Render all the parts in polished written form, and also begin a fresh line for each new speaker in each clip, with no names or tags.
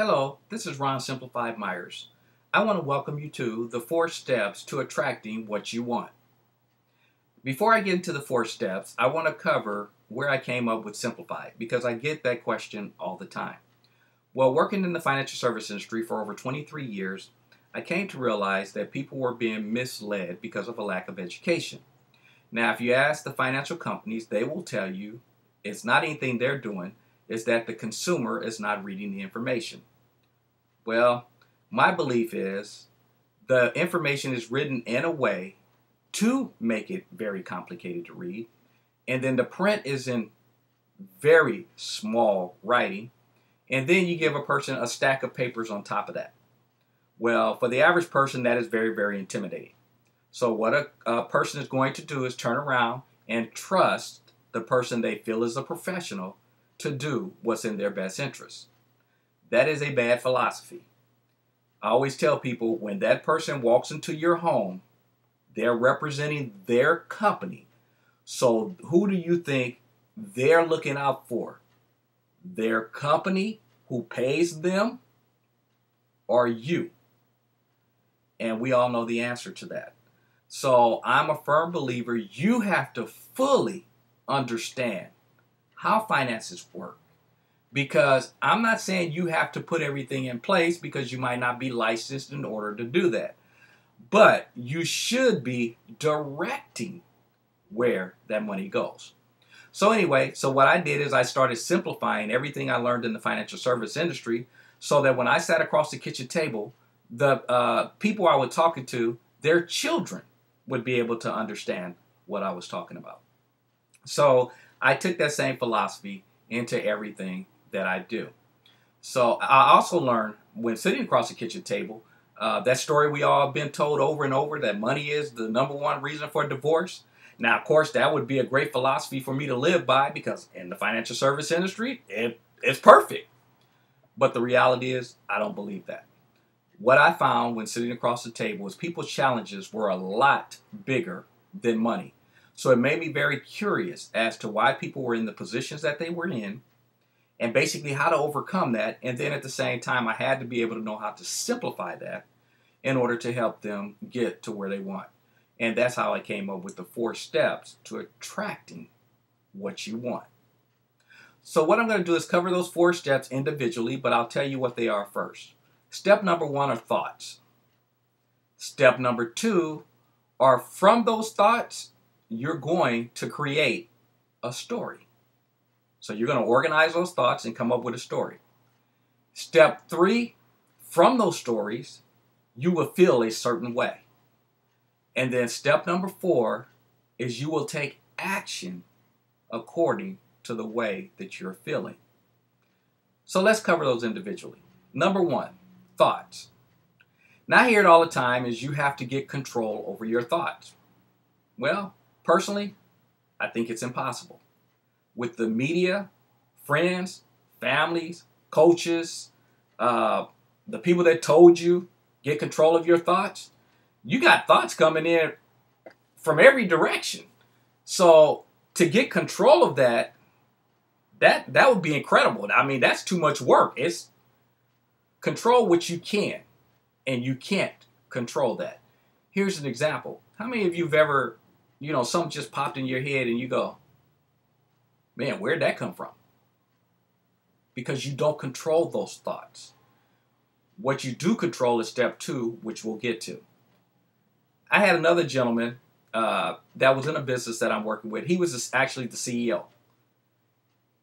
Hello, this is Ron Simplified Myers. I want to welcome you to the 4 steps to attracting what you want. Before I get into the 4 steps, I want to cover where I came up with Simplified because I get that question all the time. Well, working in the financial service industry for over 23 years, I came to realize that people were being misled because of a lack of education. Now, if you ask the financial companies, they will tell you it's not anything they're doing, it's that the consumer is not reading the information. Well, my belief is the information is written in a way to make it very complicated to read, and then the print is in very small writing, and then you give a person a stack of papers on top of that. Well, for the average person, that is very, very intimidating. So what a person is going to do is turn around and trust the person they feel is a professional to do what's in their best interest. That is a bad philosophy. I always tell people when that person walks into your home, they're representing their company. So who do you think they're looking out for? Their company who pays them or you? And we all know the answer to that. So I'm a firm believer you have to fully understand how finances work. Because I'm not saying you have to put everything in place because you might not be licensed in order to do that. But you should be directing where that money goes. So anyway, what I did is I started simplifying everything I learned in the financial service industry so that when I sat across the kitchen table, the people I was talking to, their children would be able to understand what I was talking about. So I took that same philosophy into everything that I do. So I also learned when sitting across the kitchen table, that story we all have been told over and over that money is the number one reason for divorce. Now, of course, that would be a great philosophy for me to live by because in the financial service industry, it's perfect. But the reality is, I don't believe that. What I found when sitting across the table is people's challenges were a lot bigger than money. So it made me very curious as to why people were in the positions that they were in and basically how to overcome that. And then at the same time, I had to be able to know how to simplify that in order to help them get to where they want. And that's how I came up with the 4 steps to attracting what you want. So what I'm going to do is cover those 4 steps individually, but I'll tell you what they are first. Step number 1 are thoughts. Step number 2 are from those thoughts, you're going to create a story. So you're going to organize those thoughts and come up with a story. Step 3, from those stories, you will feel a certain way. And then step number 4 is you will take action according to the way that you're feeling. So let's cover those individually. Number 1, thoughts. Now I hear it all the time is you have to get control over your thoughts. Well, personally, I think it's impossible. With the media, friends, families, coaches, the people that told you get control of your thoughts, you got thoughts coming in from every direction. So to get control of that would be incredible. I mean, that's too much work. It's control what you can, and you can't control that. Here's an example. How many of you have ever, something just popped in your head and you go, man, where'd that come from? Because you don't control those thoughts. What you do control is step 2, which we'll get to. I had another gentleman that was in a business that I'm working with. He was actually the CEO.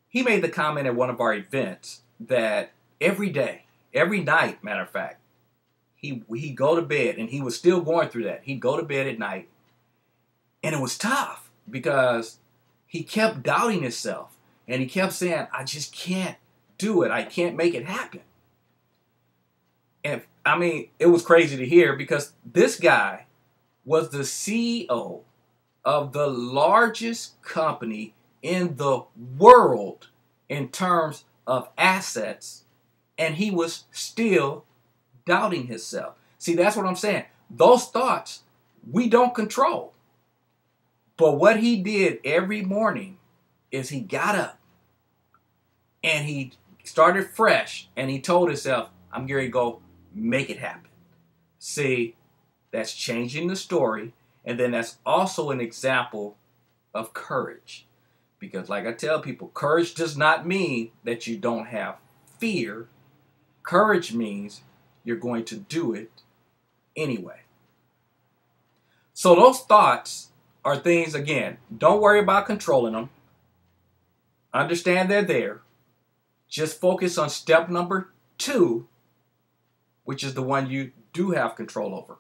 He made the comment at one of our events that every night, matter of fact, he'd go to bed, and he was still going through that. He'd go to bed at night, and it was tough because he kept doubting himself, and he kept saying, I just can't do it. I can't make it happen. And I mean, it was crazy to hear because this guy was the CEO of the largest company in the world in terms of assets, and he was still doubting himself. See, that's what I'm saying. Those thoughts we don't control. But what he did every morning is he got up and he started fresh, and he told himself, I'm going to go make it happen. See, that's changing the story, and then that's also an example of courage. Because like I tell people, courage does not mean that you don't have fear. Courage means you're going to do it anyway. So those thoughts are things, again, don't worry about controlling them. Understand they're there. Just focus on step number 2, which is the one you do have control over.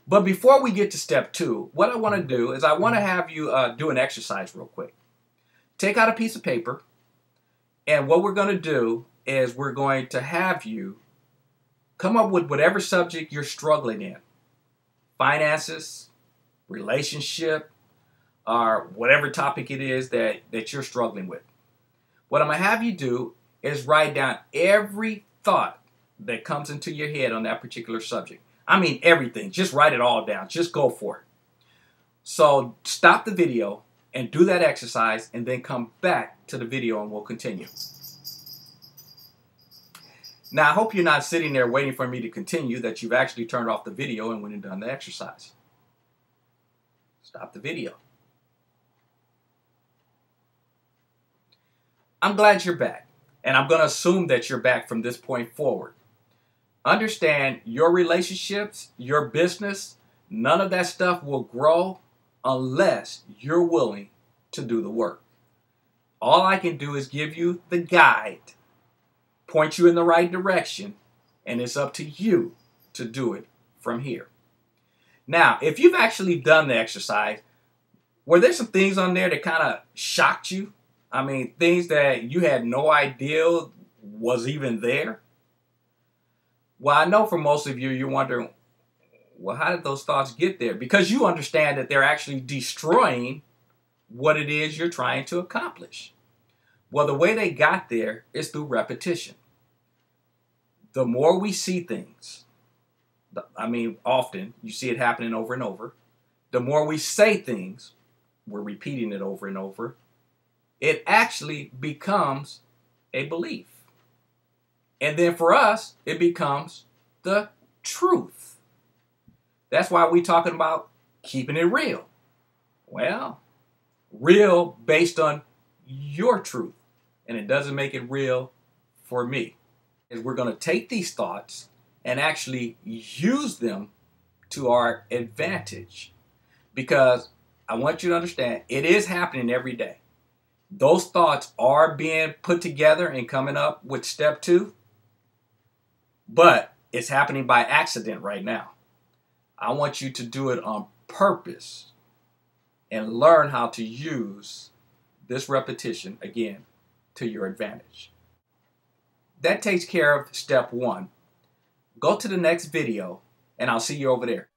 But before we get to step 2, what I want to do is I want to have you do an exercise real quick. Take out a piece of paper, and what we're going to do is we're going to have you come up with whatever subject you're struggling in. Finances, relationship, or whatever topic it is that you're struggling with. What I'm going to have you do is write down every thought that comes into your head on that particular subject. I mean everything. Just write it all down. Just go for it. So stop the video and do that exercise, and then come back to the video and we'll continue. Now, I hope you're not sitting there waiting for me to continue, that you've actually turned off the video and went and done the exercise. Stop the video. I'm glad you're back, and I'm going to assume that you're back from this point forward. Understand, your relationships, your business, none of that stuff will grow unless you're willing to do the work. All I can do is give you the guide, point you in the right direction, and it's up to you to do it from here. Now, if you've actually done the exercise, were there some things on there that kind of shocked you? I mean, things that you had no idea was even there? Well, I know for most of you, you're wondering, well, how did those thoughts get there? Because you understand that they're actually destroying what it is you're trying to accomplish. Well, the way they got there is through repetition. The more we see things, I mean, often you see it happening over and over. The more we say things, we're repeating it over and over, it actually becomes a belief. And then for us, it becomes the truth. That's why we're talking about keeping it real. Well, real based on your truth. And it doesn't make it real for me. Is we're going to take these thoughts and actually use them to our advantage. Because I want you to understand, it is happening every day. Those thoughts are being put together and coming up with step 2. But it's happening by accident right now. I want you to do it on purpose and learn how to use this repetition, again, to your advantage. That takes care of step 1. Go to the next video, and I'll see you over there.